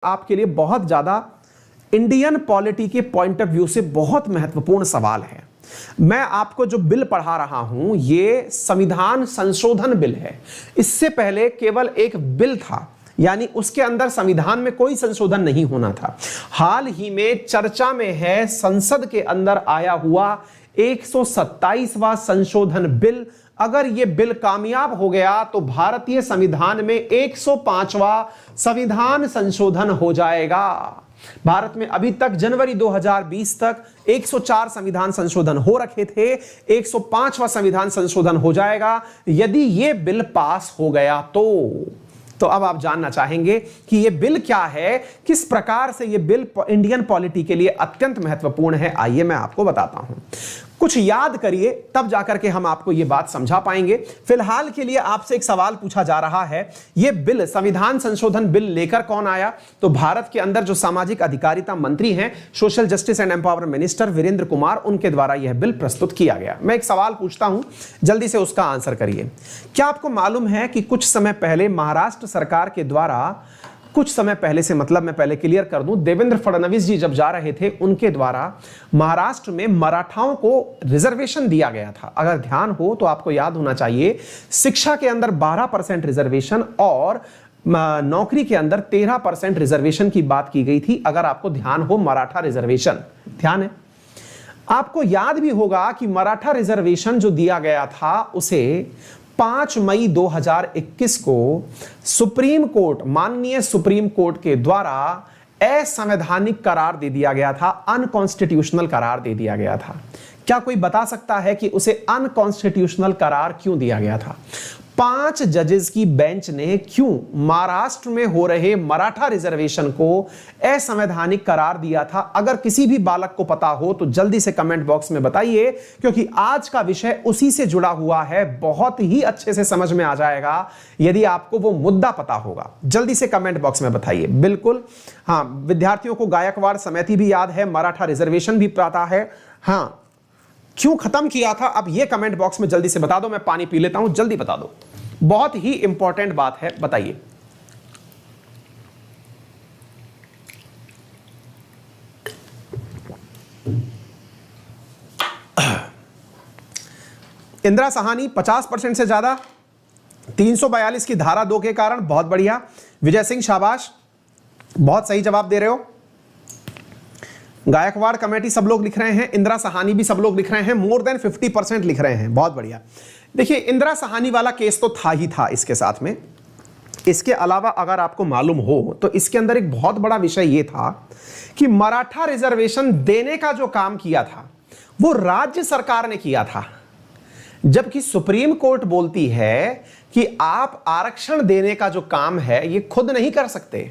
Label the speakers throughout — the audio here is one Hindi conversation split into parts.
Speaker 1: आपके लिए बहुत ज्यादा इंडियन पॉलिटी के पॉइंट ऑफ व्यू से बहुत महत्वपूर्ण सवाल है। मैं आपको जो बिल पढ़ा रहा हूं ये संविधान संशोधन बिल है। इससे पहले केवल एक बिल था, यानी उसके अंदर संविधान में कोई संशोधन नहीं होना था। हाल ही में चर्चा में है संसद के अंदर आया हुआ 127वां संशोधन बिल। अगर यह बिल कामयाब हो गया तो भारतीय संविधान में 105वां संविधान संशोधन हो जाएगा। भारत में अभी तक जनवरी 2020 तक 104 संविधान संशोधन हो रखे थे, 105वां संविधान संशोधन हो जाएगा यदि यह बिल पास हो गया तो अब आप जानना चाहेंगे कि यह बिल क्या है, किस प्रकार से यह बिल इंडियन पॉलिटी के लिए अत्यंत महत्वपूर्ण है। आइए मैं आपको बताता हूं, कुछ याद करिए तब जाकर के हम आपको यह बात समझा पाएंगे। फिलहाल के लिए आपसे एक सवाल पूछा जा रहा है, यह बिल संविधान संशोधन बिल लेकर कौन आया? तो भारत के अंदर जो सामाजिक अधिकारिता मंत्री हैं, social justice and empowerment minister Virendra Kumar, उनके द्वारा यह बिल प्रस्तुत किया गया। मैं एक सवाल पूछता हूं, जल्दी से उसका आंसर करिए। क्या आपको मालूम है कि कुछ समय पहले महाराष्ट्र सरकार के द्वारा, कुछ समय पहले से मतलब मैं पहले क्लियर कर दूं, देवेंद्र फडणवीस जी जब जा रहे थे उनके द्वारा महाराष्ट्र में मराठाओं को रिजर्वेशन दिया गया था। अगर ध्यान हो तो आपको याद होना चाहिए, शिक्षा के अंदर 12% रिजर्वेशन और नौकरी के अंदर 13% रिजर्वेशन की बात की गई थी। अगर आपको ध्यान हो, मराठा रिजर्वेशन ध्यान है। आपको याद भी होगा कि मराठा रिजर्वेशन जो दिया गया था उसे 5 मई 2021 को सुप्रीम कोर्ट, माननीय सुप्रीम कोर्ट के द्वारा असंवैधानिक करार दे दिया गया था, अनकॉन्स्टिट्यूशनल करार दे दिया गया था। क्या कोई बता सकता है कि उसे अनकॉन्स्टिट्यूशनल करार क्यों दिया गया था? 5 जजेस की बेंच ने क्यों महाराष्ट्र में हो रहे मराठा रिजर्वेशन को असंवैधानिक करार दिया था? अगर किसी भी बालक को पता हो तो जल्दी से कमेंट बॉक्स में बताइए, क्योंकि आज का विषय उसी से जुड़ा हुआ है। बहुत ही अच्छे से समझ में आ जाएगा यदि आपको वो मुद्दा पता होगा। जल्दी से कमेंट बॉक्स में बताइए। बिल्कुल हाँ, विद्यार्थियों को गायकवाड़ समिति भी याद है, मराठा रिजर्वेशन भी पता है। हाँ, क्यों खत्म किया था अब ये कमेंट बॉक्स में जल्दी से बता दो। मैं पानी पी लेता हूं, जल्दी बता दो, बहुत ही इंपॉर्टेंट बात है, बताइए। इंदिरा साहनी 50% से ज्यादा, 342 की धारा 2 के कारण, बहुत बढ़िया। विजय सिंह शाबाश, बहुत सही जवाब दे रहे हो। गायकवाड़ कमेटी सब लोग लिख रहे हैं, इंदिरा साहनी भी सब लोग लिख रहे हैं, मोर देन 50% लिख रहे हैं, बहुत बढ़िया। देखिए, इंदिरा साहनी वाला केस तो था ही था इसके साथ में। इसके अलावा अगर आपको मालूम हो तो इसके अंदर एक बहुत बड़ा विषय यह था कि मराठा रिजर्वेशन देने का जो काम किया था वो राज्य सरकार ने किया था, जबकि सुप्रीम कोर्ट बोलती है कि आप आरक्षण देने का जो काम है ये खुद नहीं कर सकते।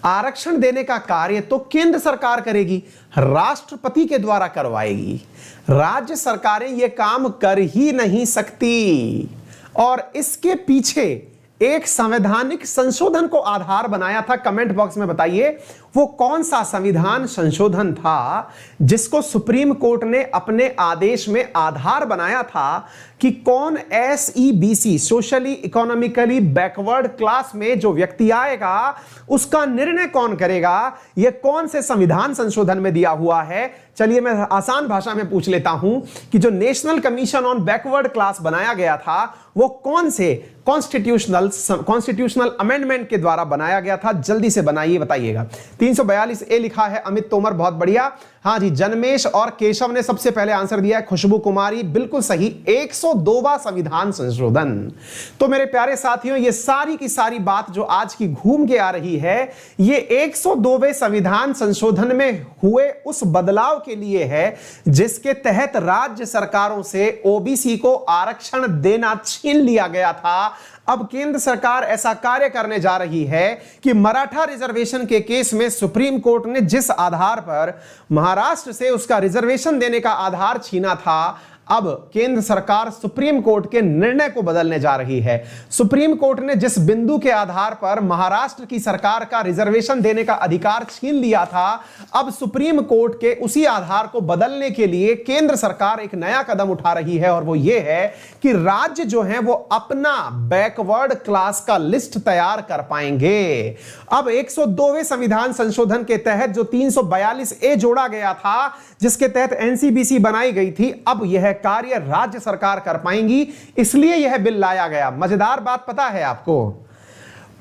Speaker 1: आरक्षण देने का कार्य तो केंद्र सरकार करेगी, राष्ट्रपति के द्वारा करवाएगी। राज्य सरकारें यह काम कर ही नहीं सकती। और इसके पीछे एक संवैधानिक संशोधन को आधार बनाया था। कमेंट बॉक्स में बताइए वो कौन सा संविधान संशोधन था जिसको सुप्रीम कोर्ट ने अपने आदेश में आधार बनाया था कि कौन SEBC, socially economically backward class में जो व्यक्ति आएगा उसका निर्णय कौन करेगा। यह कौन से संविधान संशोधन में दिया हुआ है? चलिए मैं आसान भाषा में पूछ लेता हूं कि जो national commission on backward class बनाया गया था वो कौन से कॉन्स्टिट्यूशनल अमेंडमेंट के द्वारा बनाया गया था? जल्दी से बनाइए, बताइएगा। 342A लिखा है अमित तोमर, बहुत बढ़िया। हाँ जी, जन्मेश और केशव ने सबसे पहले आंसर दिया है, खुशबू कुमारी बिल्कुल सही, 102वां संविधान संशोधन। तो मेरे प्यारे साथियों, ये सारी की सारी बात जो आज की घूम के आ रही है ये 102वें संविधान संशोधन में हुए उस बदलाव के लिए है जिसके तहत राज्य सरकारों से OBC को आरक्षण देना छीन लिया गया था। अब केंद्र सरकार ऐसा कार्य करने जा रही है कि मराठा रिजर्वेशन के केस में सुप्रीम कोर्ट ने जिस आधार पर महाराष्ट्र से उसका रिजर्वेशन देने का आधार छीना था, अब केंद्र सरकार सुप्रीम कोर्ट के निर्णय को बदलने जा रही है। सुप्रीम कोर्ट ने जिस बिंदु के आधार पर महाराष्ट्र की सरकार का रिजर्वेशन देने का अधिकार छीन लिया था, अब सुप्रीम कोर्ट के उसी आधार को बदलने के लिए केंद्र सरकार एक नया कदम उठा रही है, और वो ये है कि राज्य जो है वो अपना बैकवर्ड क्लास का लिस्ट तैयार कर पाएंगे। अब 102वें संविधान संशोधन के तहत जो 342A जोड़ा गया था, जिसके तहत एनसीबीसी बनाई गई थी, अब यह कार्य राज्य सरकार कर पाएंगी, इसलिए यह बिल लाया गया। मजेदार बात पता है आपको,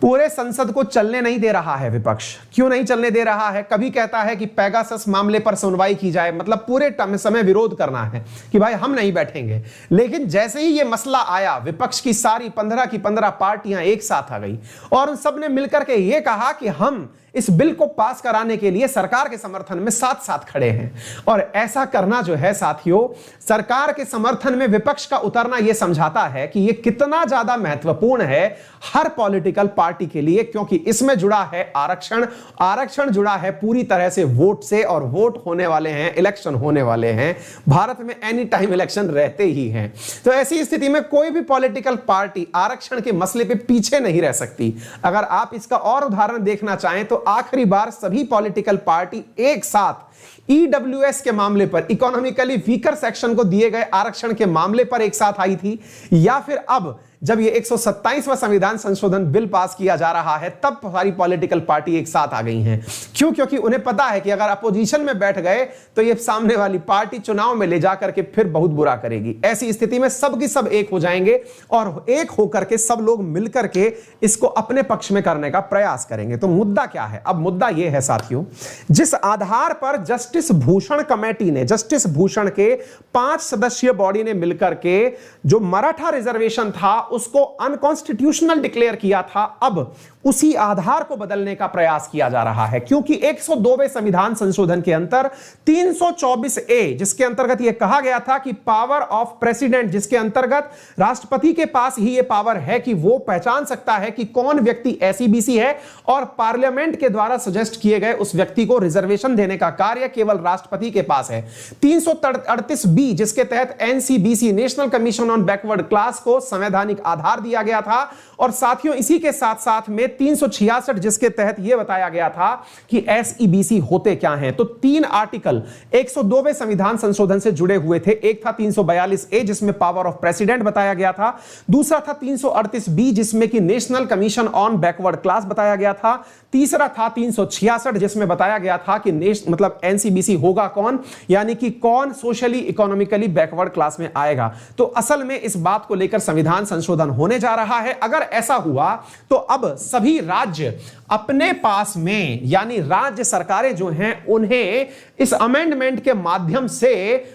Speaker 1: पूरे संसद को चलने नहीं दे रहा है विपक्ष। क्यों नहीं चलने दे रहा है? कभी कहता है कि पेगासस मामले पर सुनवाई की जाए, मतलब पूरे समय विरोध करना है कि भाई हम नहीं बैठेंगे। लेकिन जैसे ही यह मसला आया, विपक्ष की सारी 15 की 15 पार्टियां एक साथ आ गई और उन सब ने मिलकर के यह कहा कि हम इस बिल को पास कराने के लिए सरकार के समर्थन में साथ साथ खड़े हैं। और ऐसा करना जो है साथियों, सरकार के समर्थन में विपक्ष का उतरना यह समझाता है कि यह कितना ज्यादा महत्वपूर्ण है हर पॉलिटिकल पार्टी के लिए, क्योंकि इसमें जुड़ा है आरक्षण, आरक्षण जुड़ा है पूरी तरह से वोट से, और वोट होने वाले हैं, इलेक्शन होने वाले हैं। भारत में एनी टाइम इलेक्शन रहते ही हैं। तो ऐसी स्थिति में कोई भी पॉलिटिकल पार्टी आरक्षण के मसले पे पीछे नहीं रह सकती। अगर आप इसका और उदाहरण देखना चाहें तो आखिरी बार सभी पॉलिटिकल पार्टी एक साथ ईडब्ल्यूएस के मामले पर, इकोनॉमिकली वीकर सेक्शन को दिए गए आरक्षण के मामले पर एक साथ आई थी, या फिर अब जब ये 127वां संविधान संशोधन बिल पास किया जा रहा है तब सारी पॉलिटिकल पार्टी एक साथ आ गई हैं। क्यों? क्योंकि उन्हें पता है कि अगर अपोजिशन में बैठ गए तो ये सामने वाली पार्टी चुनाव में ले जाकर के फिर बहुत बुरा करेगी। ऐसी स्थिति में सब की सब एक हो जाएंगे और एक होकर के सब लोग मिलकर के इसको अपने पक्ष में करने का प्रयास करेंगे। तो मुद्दा क्या है? अब मुद्दा यह है साथियों, जिस आधार पर जस्टिस भूषण कमेटी ने, जस्टिस भूषण के 5 सदस्यीय बॉडी ने मिलकर के जो मराठा रिजर्वेशन था उसको अनकॉन्स्टिट्यूशनल डिक्लेयर किया था, अब उसी आधार को बदलने का प्रयास किया जा रहा है। क्योंकि 102वें संविधान संशोधन के अंतर 324A, जिसके अंतर्गत यह कहा गया था कि पावर ऑफ प्रेसिडेंट, जिसके अंतर्गत राष्ट्रपति के पास ही यह पावर है कि वो पहचान सकता है कि कौन व्यक्ति एसईबीसी है, और पार्लियामेंट के द्वारा सजेस्ट किए गए उस व्यक्ति को रिजर्वेशन देने का कार्य केवल राष्ट्रपति के पास है। 338B, जिसके तहत NCBC, national commission on backward class, को संवैधानिक आधार दिया गया था। और साथियों इसी के साथ साथ में 366, जिसके तहत यह बताया गया था कि एसईबीसी होते क्या हैं। तो 3 आर्टिकल 102वें संविधान संशोधन से जुड़े हुए थे। एक था 342A, जिसमें पावर ऑफ प्रेसिडेंट बताया गया था। दूसरा था 338B, जिसमें कि national commission on backward class बताया गया था। तीसरा था 366, जिसमें बताया गया था कि मतलब एनसीबीसी होगा कौन, यानी कि कौन सोशली इकोनॉमिकली बैकवर्ड क्लास में आएगा। तो असल में इस बात को लेकर संविधान संशोधन होने जा रहा है। अगर ऐसा हुआ तो अब सभी राज्य अपने पास में, यानी राज्य सरकारें जो हैं, उन्हें इस अमेंडमेंट के माध्यम से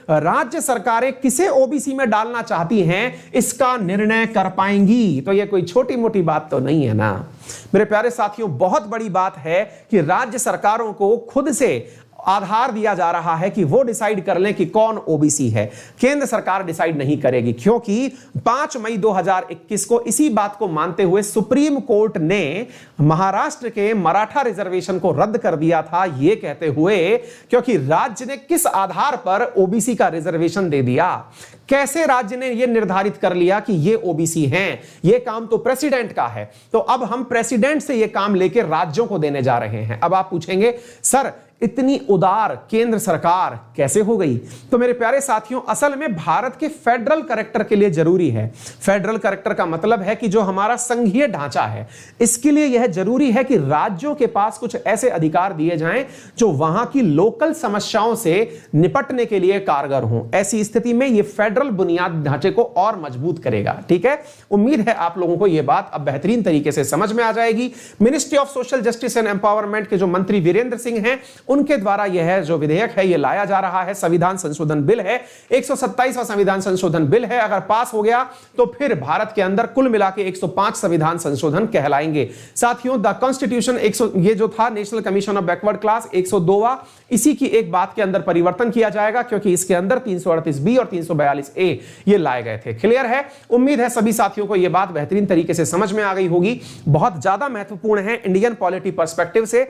Speaker 1: राज्य सरकारें किसे ओबीसी में डालना चाहती हैं इसका निर्णय कर पाएंगी। तो यह कोई छोटी मोटी बात तो नहीं है ना मेरे प्यारे साथियों। बहुत बड़ी बात है कि राज्य सरकारों को खुद से आधार दिया जा रहा है कि वो डिसाइड कर लें कि कौन ओबीसी है। केंद्र सरकार डिसाइड नहीं करेगी, क्योंकि 5 मई 2021 को इसी बात को मानते हुए सुप्रीम कोर्ट ने महाराष्ट्र के मराठा रिजर्वेशन को रद्द कर दिया था, यह कहते हुए क्योंकि राज्य ने किस आधार पर ओबीसी का रिजर्वेशन दे दिया, कैसे राज्य ने यह निर्धारित कर लिया कि ये ओबीसी हैं, यह काम तो प्रेसिडेंट का है। तो अब हम प्रेसिडेंट से यह काम लेकर राज्यों को देने जा रहे हैं। अब आप पूछेंगे सर इतनी उदार केंद्र सरकार कैसे हो गई? तो मेरे प्यारे साथियों, असल में भारत के फेडरल कैरेक्टर के लिए जरूरी है। फेडरल कैरेक्टर का मतलब है कि जो हमारा संघीय ढांचा है, इसके लिए यह जरूरी है कि राज्यों के पास कुछ ऐसे अधिकार दिए जाएं जो वहां की लोकल समस्याओं से निपटने के लिए कारगर हों। ऐसी स्थिति में यह फेडरल बुनियाद ढांचे को और मजबूत करेगा। ठीक है, उम्मीद है आप लोगों को यह बात अब बेहतरीन तरीके से समझ में आ जाएगी। Ministry of social justice and empowerment के जो मंत्री वीरेंद्र सिंह हैं, उनके द्वारा यह जो विधेयक है यह लाया जा रहा है। संविधान संशोधन बिल है, 127वां संविधान संशोधन बिल है। अगर पास हो गया तो फिर भारत के अंदर कुल मिला के 105 संविधान संशोधन कहलाएंगे। साथियों, द कॉन्स्टिट्यूशन ये जो था national commission of backward class 102वां, इसी की एक बात के अंदर परिवर्तन किया जाएगा, क्योंकि इसके अंदर 338B और 342A ये लाए गए थे। क्लियर है? उम्मीद है सभी साथियों को यह बात बेहतरीन तरीके से समझ में आ गई होगी। बहुत ज्यादा महत्वपूर्ण है इंडियन पॉलिटी पर्सपेक्टिव से।